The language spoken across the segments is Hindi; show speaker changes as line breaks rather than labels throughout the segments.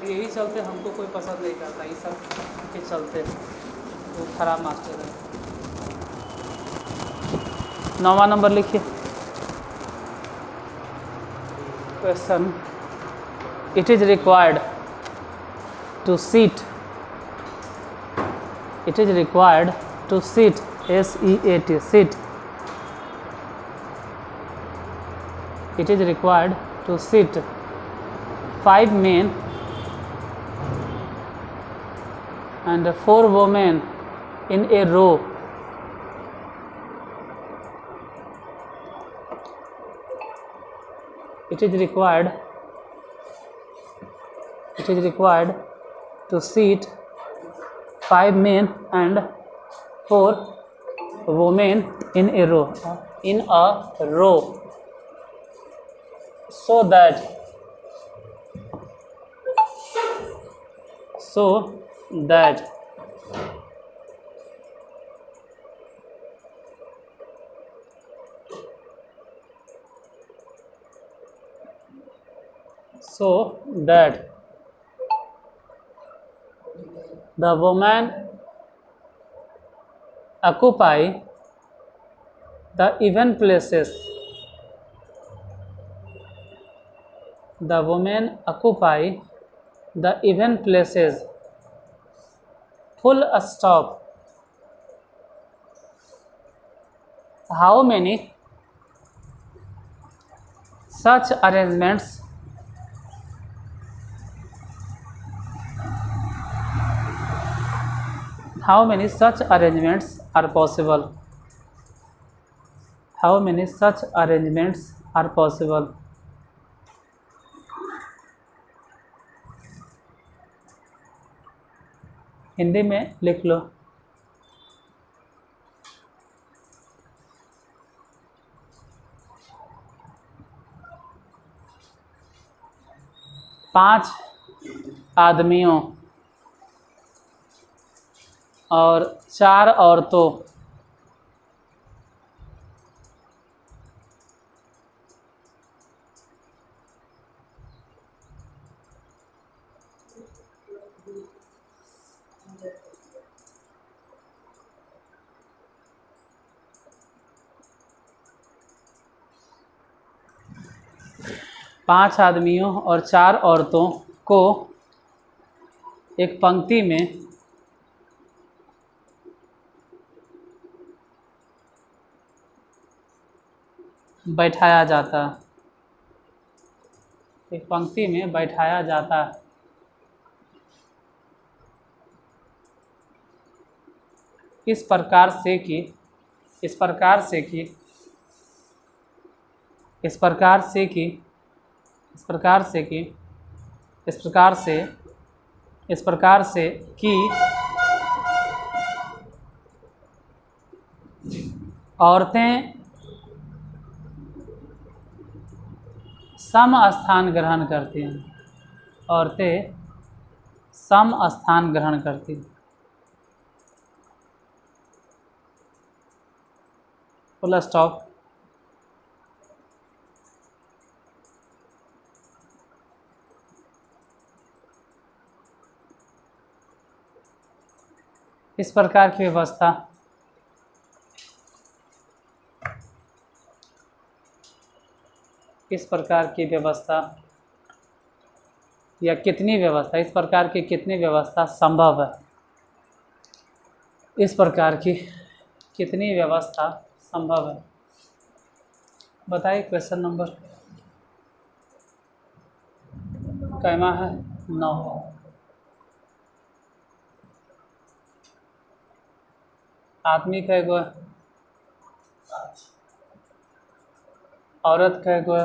यही चलते हमको कोई पसंद नहीं करता, ये सब के चलते वो खराब मास्टर है। 9वां नंबर लिखिए question. It is required to seat, it is required to sit, SEAT, sit, it is required to sit 5 men and 4 women in a row. It is required to seat 5 men and 4 women in a row, so that the women occupy the event places. The women occupy the event places. Full stop. How many such arrangements are possible? How many such arrangements are possible? Hindi में लिख लो। पाँच आदमियों और 4 औरतों को एक पंक्ति में बैठाया जाता है। इस प्रकार से कि औरतें सम स्थान ग्रहण करती हैं। Full stop. इस प्रकार की व्यवस्था या कितनी व्यवस्था, इस प्रकार की कितनी व्यवस्था संभव है? इस प्रकार की कितनी व्यवस्था संभव है? बताइए। क्वेश्चन नंबर कैमा है 9। आदमी कै गो, औरत कै गो,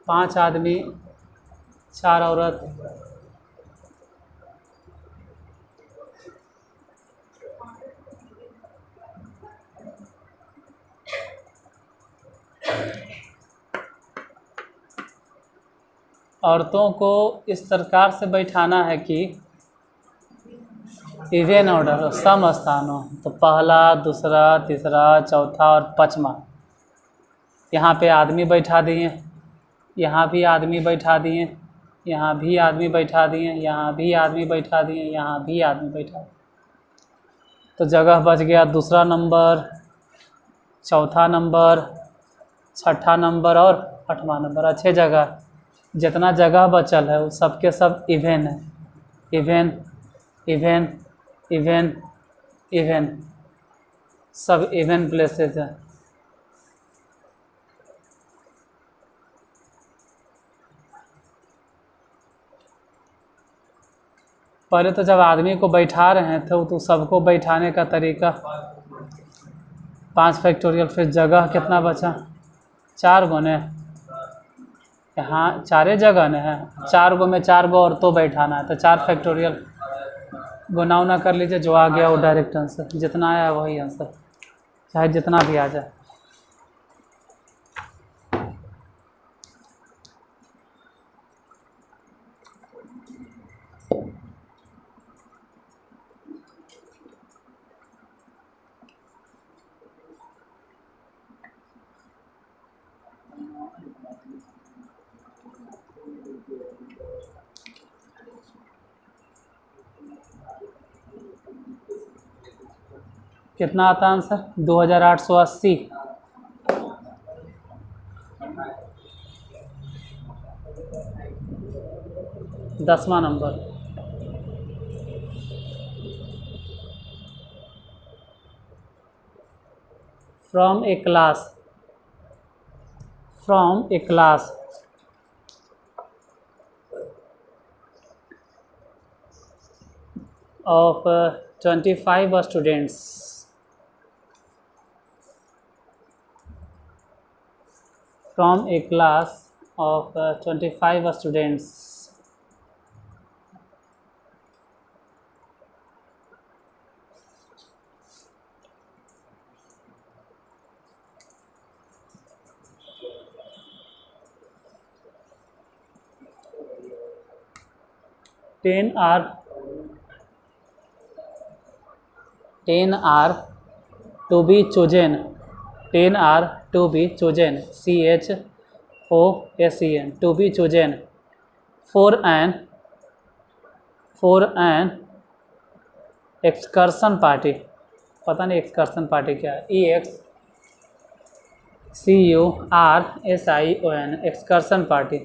पाँच आदमी 4 औरत, औरतों को इस प्रकार से बैठाना है कि इवेन ऑर्डर हो, सम स्थान हो, तो पहला, दूसरा, तीसरा, चौथा और पाँचवा। यहाँ पे आदमी बैठा दिए, यहाँ भी आदमी बैठा दिए, यहाँ भी आदमी बैठा दिए, यहाँ भी आदमी बैठा दिए, यहाँ भी आदमी बैठा दिए। तो जगह बच गया दूसरा नंबर, चौथा नंबर, छठा नंबर और आठवां नंबर। अच्छे जगह, जितना जगह बचल है वो सबके सब इवेन है। इवेन इवेन इवेन इवेन, सब इवेन प्लेसेस हैं। पहले तो जब आदमी को बैठा रहे हैं तो सबको बैठाने का तरीका 5 फैक्टोरियल। फिर जगह कितना बचा, 4 गुने, यहाँ 4 जगह न है, 4 गो में 4 गो और तो बैठाना है, तो 4 फैक्टोरियल गुना उना कर लीजिए, जो आ गया वो डायरेक्ट आंसर, जितना आया वही आंसर, चाहे जितना भी आ जाए। कितना आता है आंसर, 2880। दसवां number. From A class, from A class of 25 students, from a class of 25 students, ten are to be chosen, 10 are to be chosen, CHOSEN, to be chosen for an excursion party। पता नहीं एक्सकर्शन पार्टी क्या है, EXCURSION, excursion party,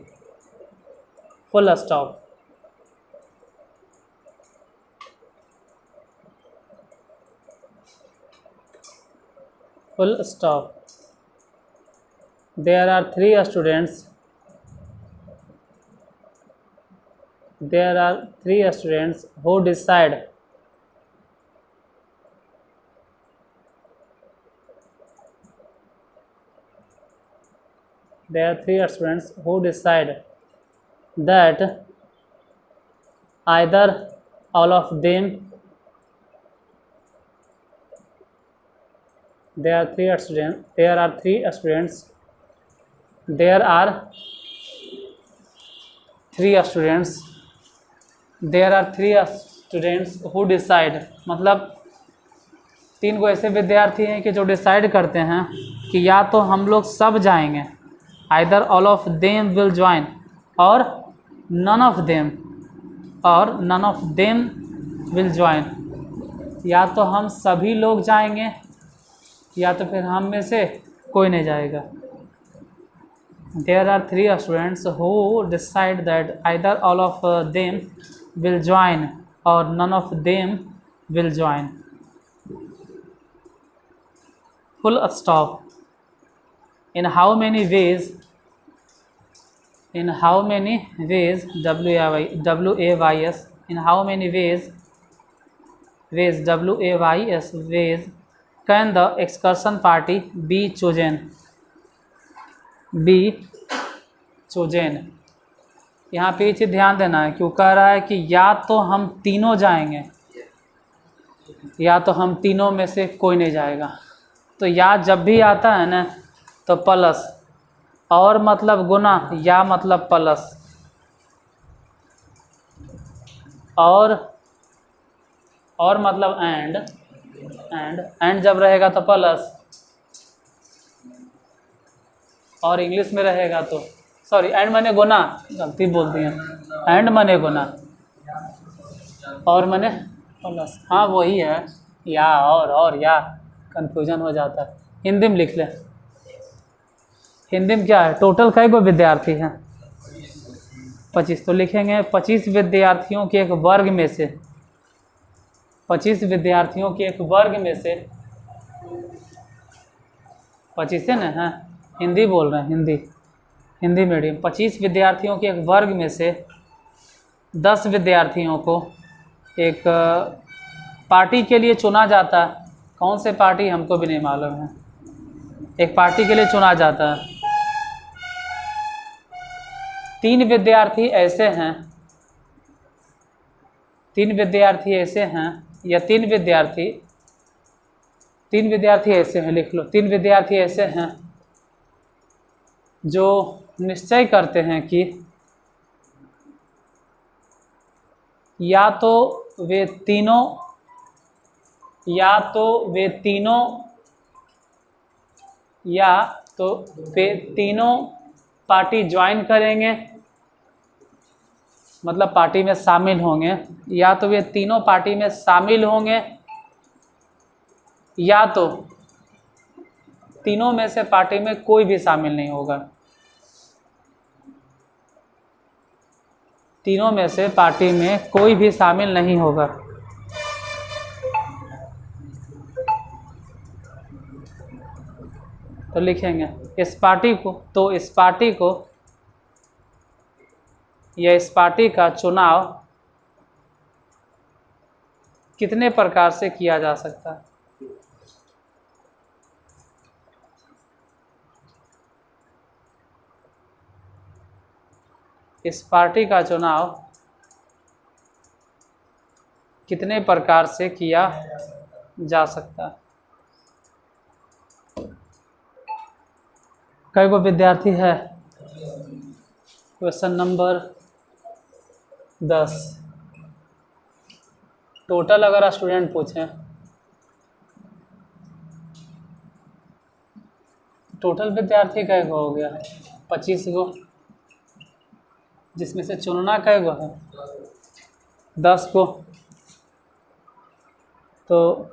full stop. Full stop. There are 3 students. There are 3 students who decide. There are 3 students who decide that either all of them. There are 3 students. There are 3 students. There are 3 students. There are 3 students who decide, मतलब 3 को ऐसे विद्यार्थी हैं कि जो डिसाइड करते हैं कि या तो हम लोग सब जाएंगे, either all of them will join, और none of them will join, या तो हम सभी लोग जाएंगे या तो फिर हम में से कोई नहीं जाएगा। There are 3 students who decide that either all of them will join or none of them will join. Full stop. In how many ways? In how many ways? WAYS. In how many ways? WAYS ways can the excursion party be chosen? यहाँ पे चीज़ ध्यान देना है, क्यों कह रहा है कि या तो हम तीनों जाएंगे या तो हम तीनों में से कोई नहीं जाएगा। तो या जब भी आता है ना तो प्लस, और मतलब गुना, या मतलब प्लस, और और मतलब एंड जब रहेगा तो प्लस, और इंग्लिश में रहेगा तो सॉरी एंड माने गुना, गलती बोल दिए, एंड माने गुना और माने प्लस। हाँ वही है, या और या कंफ्यूजन हो जाता है। हिंदी में लिख लें। हिंदी में क्या है, टोटल कई गो विद्यार्थी हैं? 25। तो लिखेंगे 25 विद्यार्थियों के एक वर्ग में से, 25 विद्यार्थियों के एक वर्ग में से 25 है ना, हाँ हिंदी बोल रहे हैं, हिंदी मीडियम। 25 विद्यार्थियों के एक वर्ग में से 10 विद्यार्थियों को एक पार्टी के लिए चुना जाता है। कौन से पार्टी हमको भी नहीं मालूम है, एक पार्टी के लिए चुना जाता है। 3 विद्यार्थी ऐसे हैं, 3 विद्यार्थी ऐसे हैं, या 3 विद्यार्थी ऐसे हैं, लिख लो। 3 विद्यार्थी ऐसे हैं जो निश्चय करते हैं कि या तो वे तीनों पार्टी ज्वाइन करेंगे, मतलब पार्टी में शामिल होंगे, या तो वे तीनों पार्टी में शामिल होंगे, या तो तीनों में से पार्टी में कोई भी शामिल नहीं होगा। तीनों में से पार्टी में कोई भी शामिल नहीं होगा। तो लिखेंगे इस पार्टी का चुनाव कितने प्रकार से किया जा सकता है? इस पार्टी का चुनाव कितने प्रकार से किया जा सकता है? कई गो विद्यार्थी है? Question number 10। टोटल अगर स्टूडेंट पूछें, टोटल विद्यार्थी कई गो हो गया? 25 गो, जिसमें से चुनना कई गो है? 10 गो। तो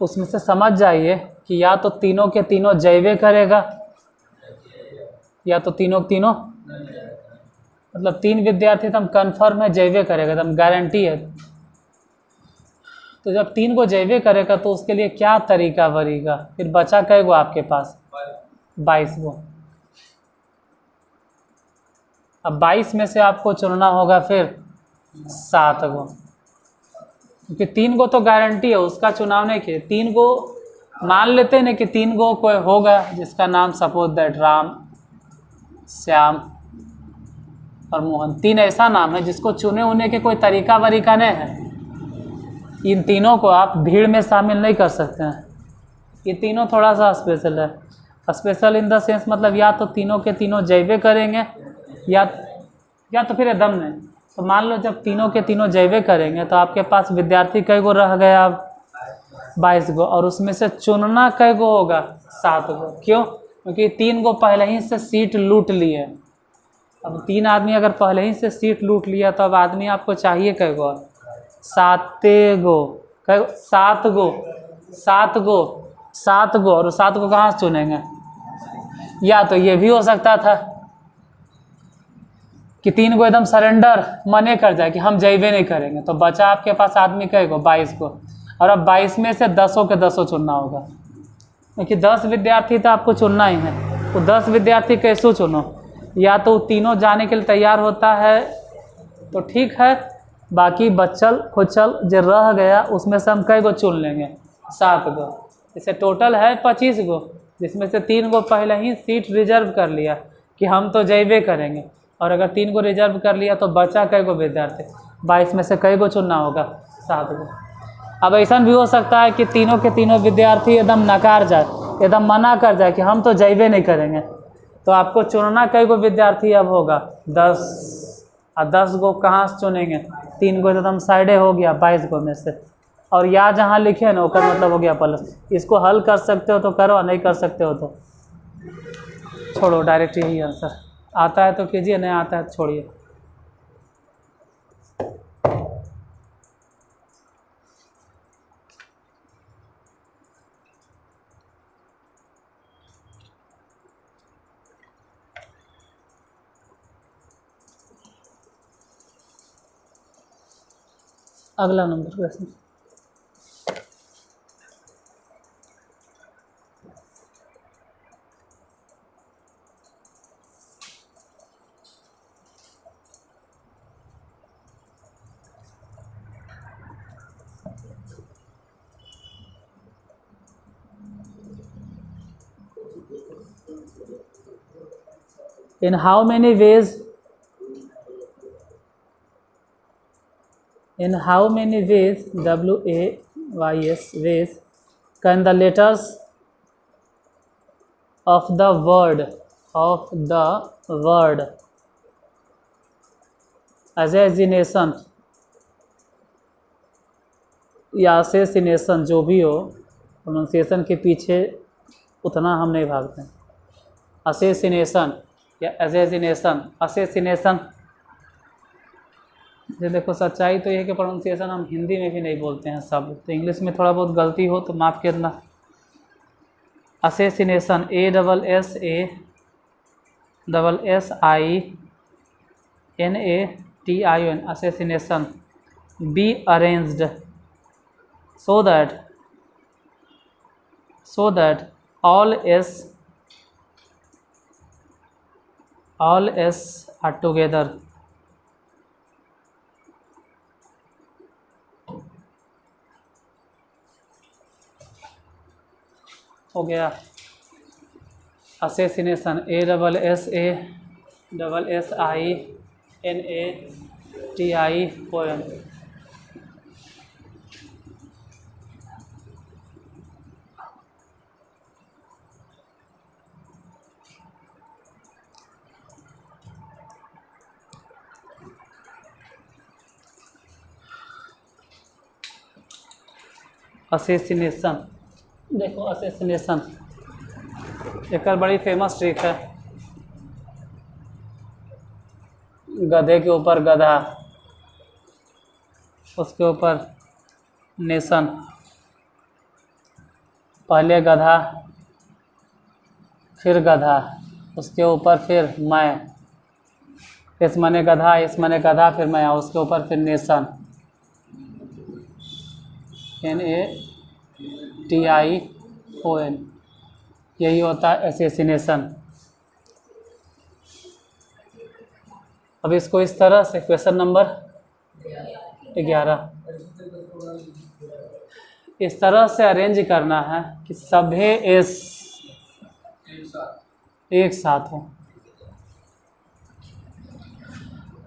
उसमें से समझ जाइए कि या तो तीनों के तीनों जैवे करेगा, या तो तीनों मतलब 3 विद्यार्थी तो हम कन्फर्म है जैवे करेगा, एकदम गारंटी है। तो जब 3 को जैवे करेगा तो उसके लिए क्या तरीका बनेगा? फिर बचा कई गो आपके पास? 22 गो। अब 22 में से आपको चुनना होगा फिर 7 गो, क्योंकि 3 गो तो गारंटी है, उसका चुनाव नहीं किए। 3 गो मान लेते हैं ना कि 3 गो कोई होगा जिसका नाम सपोज दैट राम, श्याम और मोहन। 3 ऐसा नाम है जिसको चुने होने के कोई तरीका वरीका नहीं है। इन तीनों को आप भीड़ में शामिल नहीं कर सकते हैं। ये तीनों थोड़ा सा स्पेशल है। स्पेशल इन द सेंस मतलब या तो तीनों के तीनों जैवे करेंगे, या तो फिर एकदम नहीं। तो मान लो जब तीनों के तीनों जैवे करेंगे तो आपके पास विद्यार्थी कई गो रह गया? अब 22 गो। और उसमें से चुनना कई गो होगा? 7 गो। क्यों? क्योंकि 3 गो पहले ही से सीट लूट लिए। अब 3 आदमी अगर पहले ही से सीट लूट लिया तो अब आदमी आपको चाहिए कई गो? 7 गो। 7 गो। और 7 गो कहाँ से चुनेंगे? या तो ये भी हो सकता था कि 3 गो एकदम सरेंडर मने कर जाए कि हम जैवे नहीं करेंगे, तो बचा आपके पास आदमी कई गो? 22 गो। और अब 22 में से 10 के 10 चुनना होगा, क्योंकि 10 विद्यार्थी तो आपको चुनना ही है। तो 10 विद्यार्थी कैसे चुनो? या तो तीनों जाने के लिए तैयार होता है तो ठीक है, बाकी बच्चल खुचल जो रह गया उसमें से हम कई गो चुन लेंगे? 7 गो। इसे टोटल है 25 गो, जिसमें से 3 गो पहले ही सीट रिजर्व कर लिया कि हम तो जैवे करेंगे। और अगर 3 गो रिजर्व कर लिया तो बचा कई गो विद्यार्थी? 22 में से कई गो चुनना होगा? 7 गो। अब ऐसा भी हो सकता है कि तीनों के तीनों विद्यार्थी एकदम नकार जाए, एकदम मना कर जाए कि हम तो जैवे नहीं करेंगे। तो आपको चुनना कई गो विद्यार्थी अब होगा? 10। और 10 गो कहाँ से चुनेंगे? 3 गो एकदम साइडे हो गया 22 गो में से, और या जहाँ लिखे ना ओकर मतलब हो गया प्लस। इसको हल कर सकते हो तो करो, नहीं कर सकते हो तो छोड़ो, डायरेक्ट यही आंसर। आता है तो कीजिए, नहीं आता है तो छोड़िए। अगला number question. In how many ways WAYS ways can the letters of the word assassination या assassination जो भी हो, प्रोनाउंसिएशन के पीछे उतना हम नहीं भागते हैं। assassination या assassination ये देखो, सच्चाई तो ये है कि प्रोनाउंसिएशन हम हिंदी में भी नहीं बोलते हैं सब, तो इंग्लिश में थोड़ा बहुत गलती हो तो माफ़ करना। assassination ASSASSINATION assassination be arranged so that all S are together। हो गया assassination ASSINATION। assassination देखो, assassination एक बड़ी फेमस ट्रिक है। गधे के ऊपर गधा, उसके ऊपर नेशन, पहले गधा फिर गधा, उसके ऊपर फिर मैं, इस माने गधा, इस माने गधा, फिर मैं, उसके ऊपर फिर नेशन NATION। यही होता है assassination। अब इसको इस तरह से क्वेश्चन नंबर 11 इस तरह से अरेंज करना है कि सभी एस एक साथ हो।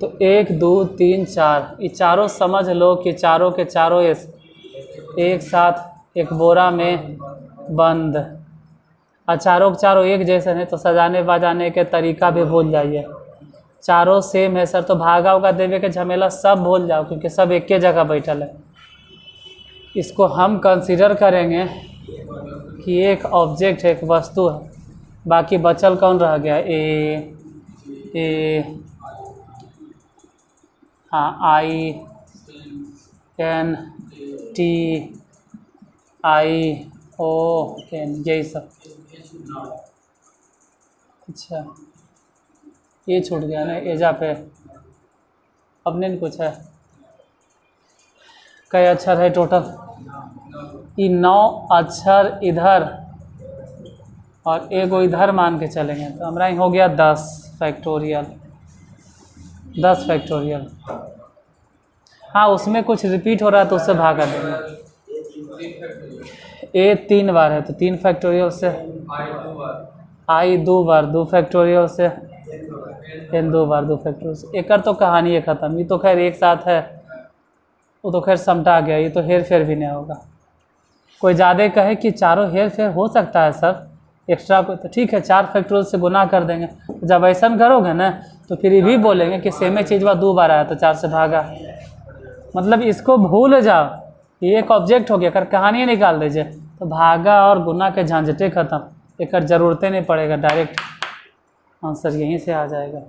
तो 1 2 3 4 ये चारों समझ लो कि चारों के चारों एस एक साथ एक बोरा में बंद। और चारों के चारों एक जैसे हैं तो सजाने बजाने के तरीका भी भूल जाइए। चारों सेम है सर तो भागा होगा देवे के झमेला सब भूल जाओ, क्योंकि सब एक ही जगह बैठल है। इसको हम कंसीडर करेंगे कि एक ऑब्जेक्ट है, एक वस्तु है। बाकी बचल कौन रह गया? ए हाँ, I N T I O N, यही सब। अच्छा, ये छूट गया ना एजा पे, अब नहीं कुछ है। कई अक्षर है टोटल? ये 9 अक्षर इधर और एगो इधर मान के चलेंगे तो हमारा हो गया 10 फैक्टोरियल। 10 फैक्टोरियल। हाँ, उसमें कुछ रिपीट हो रहा है तो उससे भागा देंगे। ए 3 बार है तो 3 फैक्टोरियल से, आई 2 बार 2 फैक्टोरियल से, एन 2 बार 2 फैक्टोरियल से। एक तो कहानी है ख़त्म। ये तो खैर एक साथ है, वो तो खैर समटा गया। ये तो हेर फेर भी नहीं होगा। कोई ज़्यादा कहे कि चारों हेर फेर हो सकता है सर एक्स्ट्रा को, तो ठीक है 4 फैक्टोरियल से गुना कर देंगे। जब ऐसा करोगे ना तो फिर ये भी बोलेंगे कि सेम चीज़ 2 बार आया तो 4 से भागा। मतलब इसको भूल जाओ, ये एक ऑब्जेक्ट हो गया। अगर कहानी निकाल दीजिए तो भागा और गुना के झंझटे ख़त्म, एक ज़रूरतें नहीं पड़ेगा, डायरेक्ट आंसर यहीं से आ जाएगा।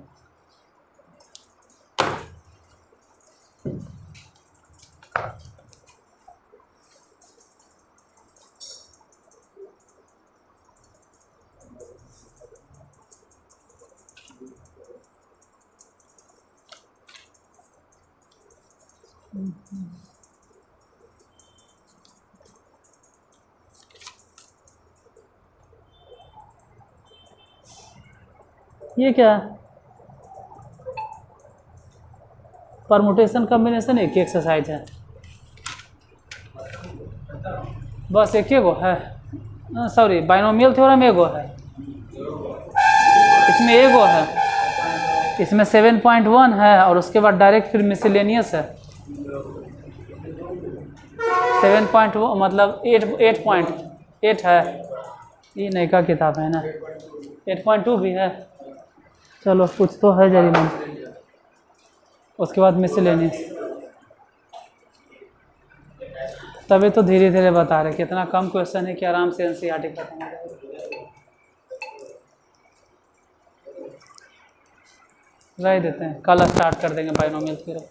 ये क्या है? परमुटेशन कॉम्बिनेशन एक ही एक्सरसाइज है, बस एक ही गो है। सॉरी, बाइनोमियल थ्योरम एगो है, इसमें एगो है, इसमें 7.1 है और उसके बाद डायरेक्ट फिर मिसलेनियस है। 7.1 मतलब 8.8 है, ये नई का किताब है ना। 8.2 भी है, चलो कुछ तो है जरूर। उसके बाद मिसलेनियस, तभी तो धीरे धीरे बता रहे कितना कम क्वेश्चन है कि आराम से एनसीईआरटी खत्म हो जाएगा। रह देते हैं, कल स्टार्ट कर देंगे बाइनोमियल थ्योरम।